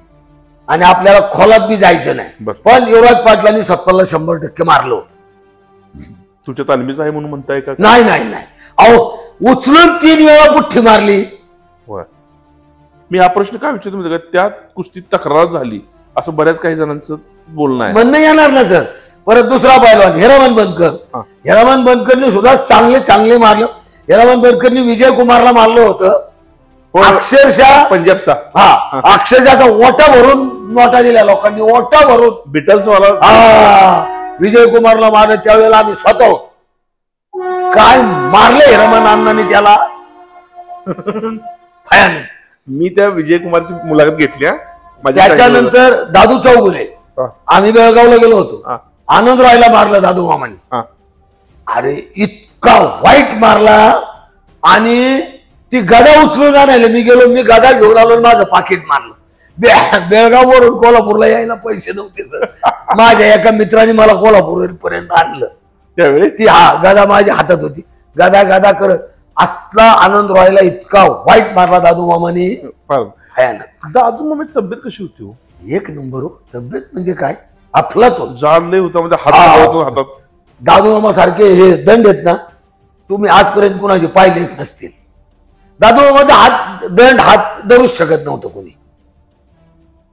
आणि आपल्याला खोलात बी जायचं नाही. पण युवराज पाटलांनी सप्पलला 100% मारलं. तुमच्या तालमीचं आहे म्हणून म्हणताय का? नाही नाही नाही, अहो उचलून 3 वेळा पुठ्ठी मारली. मी हा प्रश्न काय विचारतो म्हणजे का, त्या कुस्तीत तक्रार झाली असं बऱ्याच काही जणांचं बोलणं आहे. म्हणणं येणार ना सर. परत दुसरा पैलवान हिरामन बनकर, हिरामन बनकरने सुद्धा चांगले चांगले मारलं. हिरामन बनकरने विजय कुमारला मारलं होतं अक्षरशः, पंजाबचा. हा, अक्षरशः ओटा भरून नोटा दिल्या लोकांनी, ओटा भरून. बिटल्स वाला विजय कुमारला मारलं त्यावेळेला आम्ही स्वतः काय मारले हिरामन अण्णांनी त्याला. मी त्या विजय कुमारची मुलाखत घेतली. त्याच्यानंतर दादू चौगुले, आम्ही बेळगावला गेलो होतो, आनंद रायला मारलं दादू मामाने. अरे इतका वाईट मारला, आणि ती गदा उचलून आणायला मी गेलो, मी गदा घेऊन आलो, माझं पाकिट मारलं. बेळगाव वरून कोल्हापूरला यायला पैसे नव्हते सर. माझ्या एका मित्राने मला कोल्हापूर पर्यंत आणलं त्यावेळी. ती गदा माझ्या हातात होती. गदा गदा करत असला आनंद रॉयला इतका वाईट मारला दादू मामाने. दादू मामाची तब्येत कशी होती हो? 1 नंबर हो. तब्येत म्हणजे काय, अफलातून. जाड लय होता, म्हणजे हातात. दादू मामा सारखे हे दंड आहेत ना, तुम्ही आजपर्यंत कुणाचे पाहिलेच नसतील. दादू मामाचा हात धरूच शकत नव्हतं कोणी,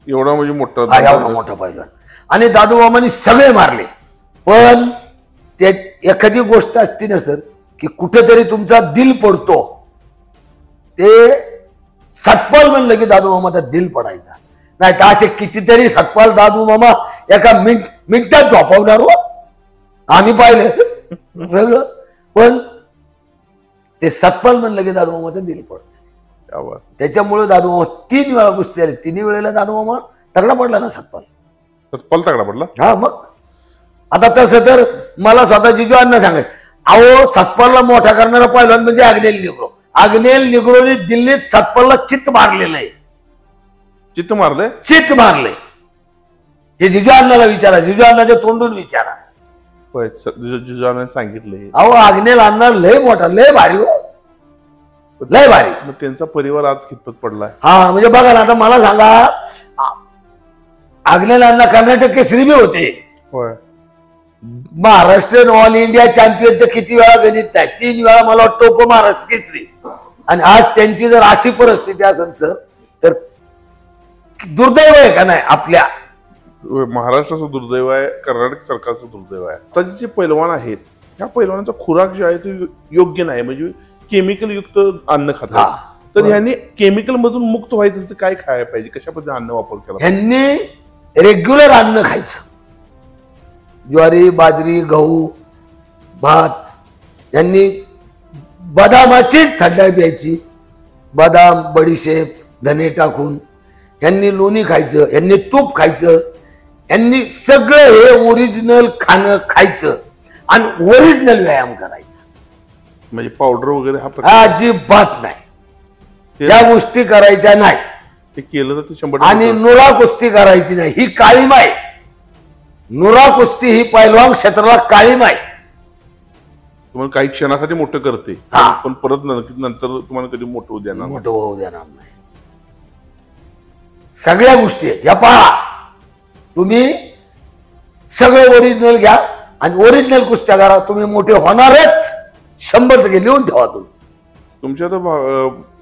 एवढा म्हणजे मोठा मोठा पहिलवान. आणि दादू मामाने सगळे मारले. पण ते एखादी गोष्ट असते ना सर, की कुठेतरी तुमचा दिल पडतो, ते सटपाल म्हणलं की दादू मामाचा दिल पडायचा. नाही तर असे कितीतरी सटपाल दादू मामा एका मिनिटात झोपवणार हो, आम्ही पाहिलं सगळं. पण ते सटपाल म्हणलं की दादू मामाचं दिल पडतं. त्याच्यामुळे दादू मामा 3 वेळा कुस्ती आली, 3 वेळेला दादू मामा तगडा पडला ना सटपाल. सटपाल तगडा पडला? हा. मग आता तसं तर मला स्वतः जिजू अण्णा सांगाय, अहो सटपालला मोठा करणारा पहिलवान म्हणजे अग्नेल निग्रो. अग्नेल निग्रोने दिल्लीत सटपालला चित्त मारलेलं आहे. चित्त मारले? चित्त मारले. हे जिजू अण्णाला विचारा, जिजू अण्णाच्या तोंडून विचारा. जिजू अण्णाने सांगितले. अहो अग्नेल अण्णा लय मोठा, लय भारी हो, लय भारी. मग त्यांचा परिवार आज कितपत पडलाय? हा, म्हणजे बघा ना, आता मला सांगा, अग्नेल अण्णा कर्नाटक केसरी बी होते, महाराष्ट्रीयन ऑल इंडिया चॅम्पियन तर किती वेळा गणित नाही, 3 वेळा मला वाटतं उपमहाराष्ट्र केसरी. आणि आज त्यांची जर अशी परिस्थिती असेल सर, तर दुर्दैव आहे का नाही आपल्या महाराष्ट्राचं दुर्दैव आहे, कर्नाटक सरकारचं दुर्दैव आहे. आता जे पैलवान आहेत, त्या पैलवानाचा खुराक जे आहे तो योग्य नाही. म्हणजे केमिकल युक्त अन्न खातात. हा. तर ह्यांनी केमिकल मधून मुक्त व्हायचं तर काय खायला पाहिजे, कशा पद्धतीने अन्न वापर केला पाहिजे? ह्यांनी रेग्युलर अन्न खायचं. ज्वारी, बाजरी, गहू, भात. यांनी बदामाचीच थंडाई प्यायची. बदाम, बडीशेप, धने टाकून. यांनी लोणी खायचं, यांनी तूप खायचं. यांनी सगळं हे ओरिजिनल खाणं खायचं आणि ओरिजिनल व्यायाम करायचा. म्हणजे पावडर वगैरे हा प्रकार अजिबात नाही. त्या गोष्टी करायच्या नाही. ते केलं तर ते 100%. आणि नुरा कुस्ती करायची नाही. ही काळीमा आहे. नुरा कुस्ती ही पैलवान क्षेत्राला काळीमा आहे. तुम्हाला काही क्षणासाठी मोठं करते, हा. पण परत नंतर तुम्हाला कधी मोठं होऊ देणार नाही. मोठं होऊ देणार नाही. सगळ्या गोष्टी आहेत. या पहा, तुम्ही सगळं ओरिजिनल घ्या आणि ओरिजिनल कुस्त्या करा. तुम्ही मोठे होणारच. 100% लिहून ठेवा. तुम्ही तुमच्या आता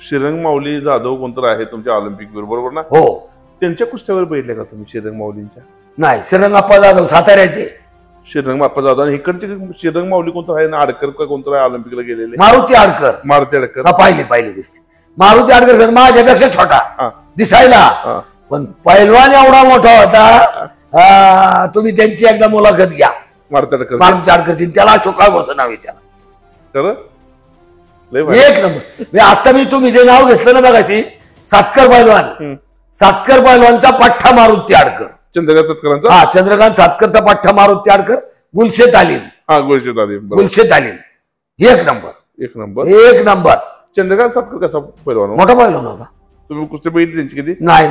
श्रीरंग माऊली जाधव कोणतं आहे तुमच्या ऑलिम्पिक बरोबर ना? हो. त्यांच्या कुस्त्यावर बघितल्या का तुम्ही श्रीरंग माऊलींच्या? नाही. श्रीरंगाप्पा जाधव साताऱ्याचे. श्रीरंग बाप्पा जाधव. आणि इकडचे श्रीरंग माऊली कोणतं आहे ना, आडकर का कोणतं आहे ऑलिम्पिकला गेलेले? मारुती आडकर. मारुती आडकर. हा, पाहिली कुस्ती. मारुती आडकर सर माझ्यापेक्षा छोटा दिसायला, पण पैलवान एवढा मोठा होता. तुम्ही त्यांची एकदा मुलाखत घ्या. मारुती आडकर. मारुती आडकरची. त्याला अशोका होतं नाव विचारा. खरं एक नंबर. आता तुम्ही जे नाव घेतलं ना बघाशी, सातकर पैलवान. सातकर पैलवानचा पठ्ठा मारुती आडकर. चंद्रकांत सातकरांचा. हा, चंद्रकांत सातकरचा पठ्ठा मारुती आडकर. गुलशे तालीम. हा, गुलशे तालीम. गुलशे तालीम. एक नंबर. एक नंबर. एक नंबर. चंद्रकांत सातकर कसा पैलवान? मोठा पैलवान होता. तुम्ही कुस्ती बघितली त्यांची कधी? नाही.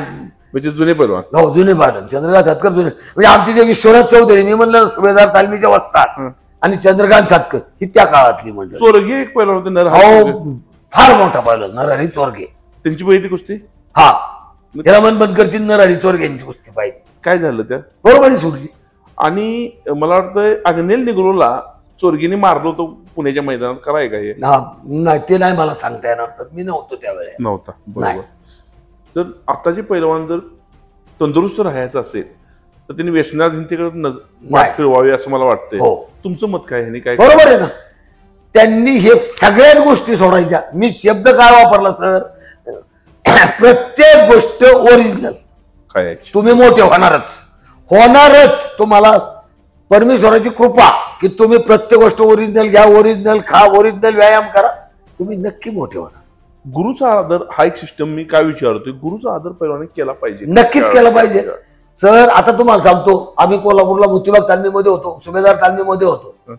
म्हणजे जुने पैलवान. हो, जुने पैलवान. चंद्रकांत सातकर जुने. म्हणजे आमचे जे विश्वनाथ चौधरी, मी म्हणलं सुभेदार तालमीच्या वस्तात, आणि चंद्रकांत सातकर ही त्या काळातली मंडळी. चोरगे एक पैलवान होते नर. हो, फार मोठा पैलवान नरहरी चोरगे. त्यांची बघितली कुस्ती? हा, रमण बनकरची नरहरी चोरगेंची कुस्ती पाहिजे. काय झालं त्या? बरोबर सोडली. आणि मला वाटतं अग्नेल निग्रोला चोरगीने मारलो होतो पुण्याच्या मैदानात. कराय का हे? नाही, ते नाही मला सांगता येणार सर. मी नव्हतो त्यावेळेस. नव्हता. बरोबर. तर आताचे पैलवान जर तंदुरुस्त राहायचं असेल तर त्यांनी व्यसनाधीनतेकडे फिरवावे असं मला वाटतंय. तुमचं मत काय आहे? काय बरोबर आहे ना? त्यांनी हे सगळ्याच गोष्टी सोडायच्या. मी शब्द काय वापरला सर? प्रत्येक गोष्ट ओरिजिनल. काय तुम्ही मोठे होणारच. तुम्हाला परमेश्वराची कृपा की तुम्ही प्रत्येक गोष्ट ओरिजिनल घ्या, ओरिजिनल खा, ओरिजिनल व्यायाम करा. तुम्ही नक्की मोठे होणार. गुरुचा आदर हा एक सिस्टम मी काय विचारतोय, गुरुचा आदर पैलवानाने केला पाहिजे. नक्कीच केला पाहिजे सर. आता तुम्हाला सांगतो, आम्ही कोल्हापूरला मोतीबाग तालमीमध्ये होतो, सुभेदार तालमीमध्ये होतो.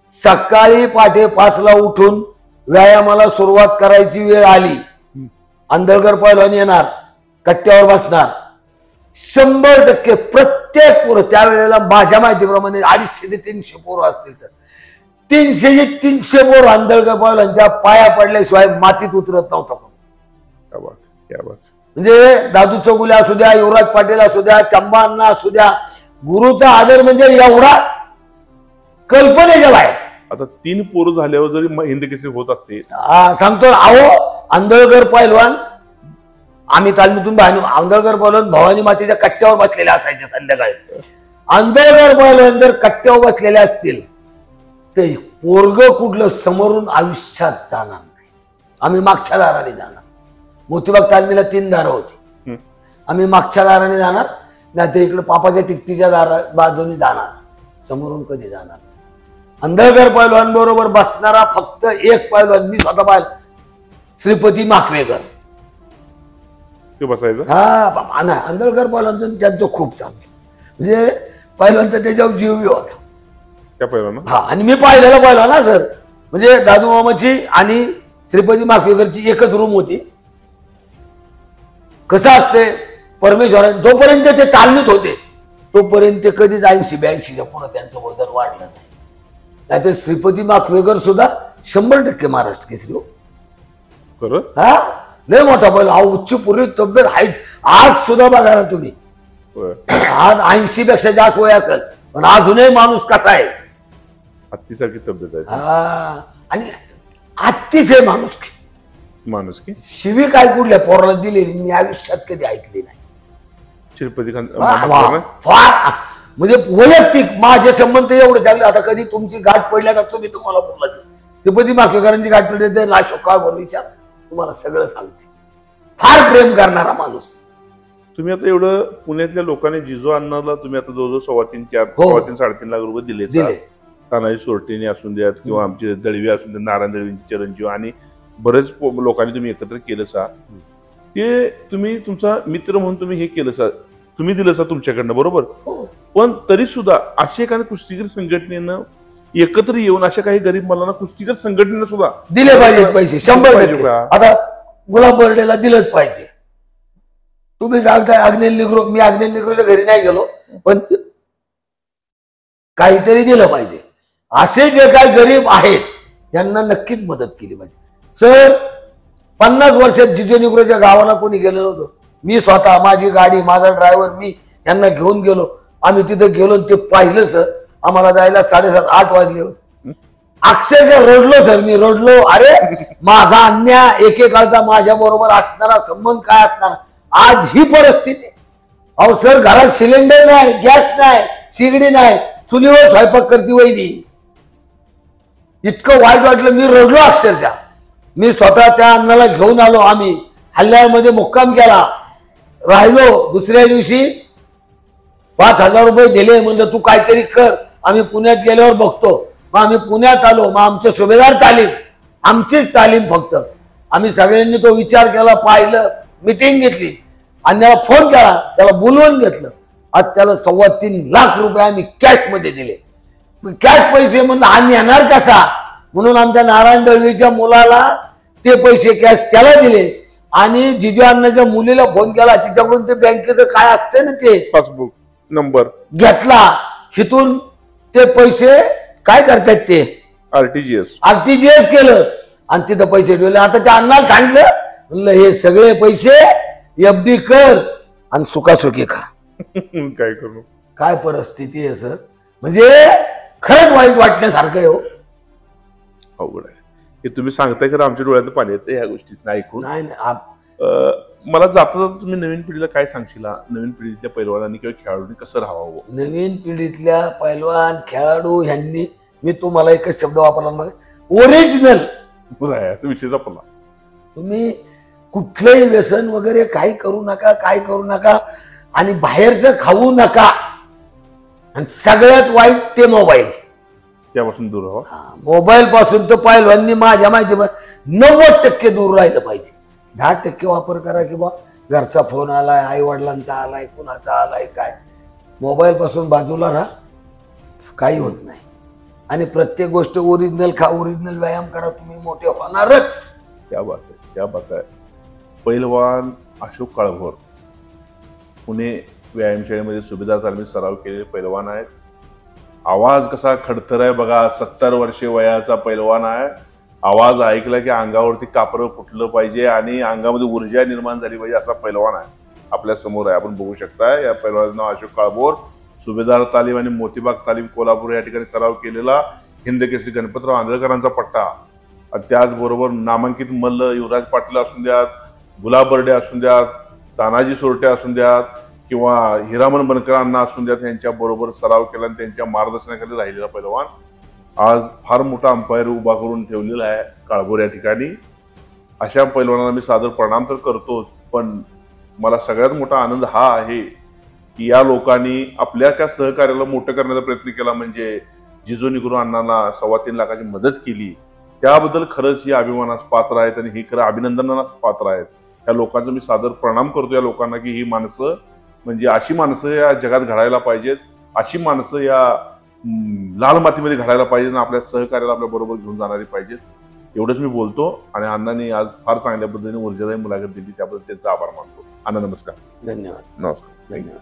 सकाळी पहाटे 5ला उठून व्यायामाला सुरुवात करायची वेळ आली. आंधळकर पैलवान येणार, कट्ट्यावर बसणार. 100% प्रत्येक पोरं त्यावेळेला माझ्या माहितीप्रमाणे 250 ते 300 पोरं असतील सर. 300 पोरं आंधळकर पैलवानच्या पाया पडल्याशिवाय मातीत उतरत नव्हतं. म्हणजे दादू चौगुले असू द्या, युवराज पाटील असू द्या, चंबा अण्णा असू द्या, गुरुचा आदर म्हणजे एवढा कल्पनेच्या बाहेर. आता 3 पोरं झाल्यावर जरी हिंद केसरी होत असेल, सांगतो अहो, आंधळकर पैलवान आम्ही तालमीतून बाहेर, आंधळकर पैलवान भवानी मातेच्या कट्ट्यावर बसलेले असायचे संध्याकाळी. आंधळकर पैलवान जर कट्ट्यावर बसलेले असतील ते पोरग कुठलं समोरून आयुष्यात जाणार नाही. आम्ही मागच्या दाराने जाणार. मोतीबाग तालमीला 3 दारं होती. आम्ही मागच्या दाराने जाणार, नाही तर इकडे पापाच्या तिकटीच्या बाजूने जाणार. समोरून कधी जाणार. आंधळकर पैलवान बरोबर बसणारा फक्त एक पैलवान मी स्वतः पाहिलं, श्रीपती माखवेकर. ते बसायचं. हा, नाही आंधळकर पैलवान त्यांचं खूप चांगलं. म्हणजे पैलवानचा त्याच्यावर जीवही होता त्या पैलवान. हा, आणि मी पाहिलेला पैलवान ना सर. म्हणजे दादू मामाची आणि श्रीपती माखवेकरची एकच रूम होती. कसं असते, परमेश्वराने जोपर्यंत ते तालमीत होते तोपर्यंत कधीच 80-82च्या पुढे त्यांचं वजन वाढलं नाही. नाहीतर श्रीपती माखवेकर सुद्धा 100% महाराष्ट्र केसरी. हा, लय मोठा पहिला. उच्च पूर्वी तब्येत, हाईट. आज सुद्धा बघा ना तुम्ही, आज 80 पेक्षा जास्त वय असेल पण अजूनही माणूस कसा आहे, हत्तीसारखी तब्येत आहे. आणि अतिशय माणूस की शिवी काय कुठल्या पोराला दिलेली मी आयुष्यात कधी ऐकली नाही. श्रीपती म्हणजे वैयक्तिक माझे संबंध एवढे चांगले. आता कधी तुमची गाठ पडल्या का तुम्ही तुम्हाला बोलला तिरुपती माकेकरांची गाठपीठ येते अशोक काळभोर विचार, तुम्हाला सगळं सांगते. फार प्रेम करणारा माणूस. तुम्ही आता एवढं पुण्यातल्या लोकांनी जिजू अण्णाला तुम्ही आता जवळजवळ 3.25 हो. 3.5 लाख रुपये दिले. तानाजी सोरटेने असून द्यात किंवा आमचे दळवी असून द्या, नारायण दळवींचे चिरंजीव आणि बरेच लोकांनी तुम्ही एकत्र केलं सा. ते तुम्ही तुमचा मित्र म्हणून तुम्ही हे केलं सा, तुम्ही दिलं सा तुमच्याकडनं, बरोबर. पण तरी सुद्धा अशा एखाद्या कुस्तीगीर संघटनेनं एकत्र येऊन अशा काही गरीब मुलांना कुस्तीगीर संघटनेनं सुद्धा दिले पाहिजे पैसे 100%. आता गुलाब बर्डेला दिलंच पाहिजे. तुम्ही सांगताय अग्नेल निग्रो, मी अग्नेल निग्रोच्या घरी नाही गेलो, पण काहीतरी दिलं पाहिजे. असे जे काही गरीब आहेत त्यांना नक्कीच मदत केली पाहिजे. सर 50 वर्षात जिजू निग्रोच्या गावाला कोणी गेलं नव्हतं. मी स्वतः, माझी गाडी, माझा ड्रायव्हर, मी यांना घेऊन गेलो. आम्ही तिथे गेलो, ते पाहिलं सर. आम्हाला जायला 7:30-8 वाजले होते. अक्षरशः रडलो सर, मी रडलो. अरे माझा अन्याय, एकेकाळचा माझ्या बरोबर असणारा संबंध काय असणार, आज ही परिस्थिती. अहो सर, घरात सिलेंडर नाही, गॅस नाही, शिगडी नाही, चुलीवर स्वयंपाक करती वहिनी. इतकं वाईट वाटलं, मी रडलो अक्षरशः. मी स्वतः त्या अण्णाला घेऊन आलो. आम्ही हल्ल्यामध्ये मुक्काम केला, राहिलो. दुसऱ्या दिवशी 5,000 रुपये दिले. म्हणजे तू काहीतरी कर, आम्ही पुण्यात गेल्यावर बघतो. मग आम्ही पुण्यात आलो. मग आमचे सुभेदार तालीम, आमचीच तालीम फक्त. आम्ही सगळ्यांनी तो विचार केला, पाहिलं, मिटिंग घेतली आणि त्याला फोन केला, त्याला बोलवून घेतलं. आज त्याला 3.25 लाख रुपये आम्ही कॅश मध्ये दिले. कॅश पैसे म्हणलं आम्ही येणार कसा, म्हणून आमच्या नारायण दळवीच्या मुलाला ते पैसे कॅश त्याला दिले. आणि जिजू अण्णाच्या मुलीला फोन केला, तिच्याकडून ते बँकेचं काय असते ना ते पासबुक नंबर घेतला. तिथून ते पैसे काय करतात ते आरटीजीएस केलं आणि तिथं पैसे ठेवले. आता त्या अण्णाला सांगितलं, म्हणलं हे सगळे पैसे एफडी कर आणि सुखासुखी खा. काय करू, काय परिस्थिती आहे सर. म्हणजे खरंच वाईट वाटण्यासारखं आहे. हो अवघड आहे हे तुम्ही सांगताय, खरं आमच्या डोळ्यात पाणी येतं ह्या गोष्टीत ऐकून. नाही. मला जाता जाता तुम्ही नवीन पिढीला काय सांगशील, नवीन पिढीतल्या पैलवानांनी किंवा खेळाडूंनी कसं राहावं? नवीन पिढीतल्या पैलवान खेळाडू ह्यांनी, मी तुम्हाला एकच शब्द वापरला, मग ओरिजिनल विषय जपला. तुम्ही कुठलंही व्यसन वगैरे काही करू नका, काय करू नका, आणि बाहेरचं खाऊ नका. आणि सगळ्यात वाईट ते मोबाईल, त्यापासून दूर राहा. मोबाईल पासून तर पैलवाननी माझ्या माहिती 90% दूर राहिलं पाहिजे. 10% वापर करा, किंवा घरचा फोन आलाय, आई वडिलांचा आलाय, कुणाचा आलाय, काय, मोबाईल पासून बाजूला राहा, काही होत नाही. आणि प्रत्येक गोष्ट ओरिजिनल खा, ओरिजिनल व्यायाम करा, तुम्ही मोठे होणारच. क्या बात आहे, क्या बात आहे. पैलवान अशोक काळभोर पुणे व्यायामशाळेमध्ये सुभेदार तालमीत सराव केलेले पैलवान आहेत. आवाज कसा खडतर आहे बघा. 70 वर्षे वयाचा पैलवान आहे. आवाज ऐकला की अंगावरती कापरं फुटलं पाहिजे आणि अंगामध्ये ऊर्जा निर्माण झाली पाहिजे, असा पैलवान आहे आपल्या समोर आहे. आपण बघू शकता, या पैलवानाचं नाव अशोक काळभोर. सुभेदार तालीम आणि मोतीबाग तालीम कोल्हापूर या ठिकाणी सराव केलेला हिंदकेसरी गणपतराव आंधळकरांचा पट्टा. आणि त्याचबरोबर नामांकित मल्ल युवराज पाटील असून द्यात, गुलाब बर्डे असून द्यात, तानाजी सोरटे असून द्यात, किंवा हिरामन बनकरांना असून द्यात, यांच्या बरोबर सराव केला आणि त्यांच्या मार्गदर्शनाखाली राहिलेला पैलवान आज फार मोठा अंपायर उभा करून ठेवलेला आहे काळभोर या ठिकाणी. अशा पैलवानांना मी सादर प्रणाम तर करतोच, पण मला सगळ्यात मोठा आनंद हा आहे की या लोकांनी आपल्या त्या सहकार्याला मोठं करण्याचा प्रयत्न केला. म्हणजे जिजू निग्रो अण्णांना 3.25 लाखाची मदत केली, त्याबद्दल खरंच ही अभिमानास पात्र आहेत आणि ही खरं अभिनंदनास पात्र आहेत. या लोकांचा मी सादर प्रणाम करतो या लोकांना, की ही माणसं म्हणजे अशी माणसं या जगात घडायला पाहिजेत, अशी माणसं या लाल मातीमध्ये घडायला पाहिजेत आणि आपल्या सहकार्याला आपल्या बरोबर घेऊन जाणारी पाहिजेत. एवढंच मी बोलतो. आणि अण्णांनी आज फार चांगल्या पद्धतीने ऊर्जादायी मुलाखत दिली, त्याबद्दल त्यांचा आभार मानतो. अण्णा नमस्कार. धन्यवाद. नमस्कार. धन्यवाद.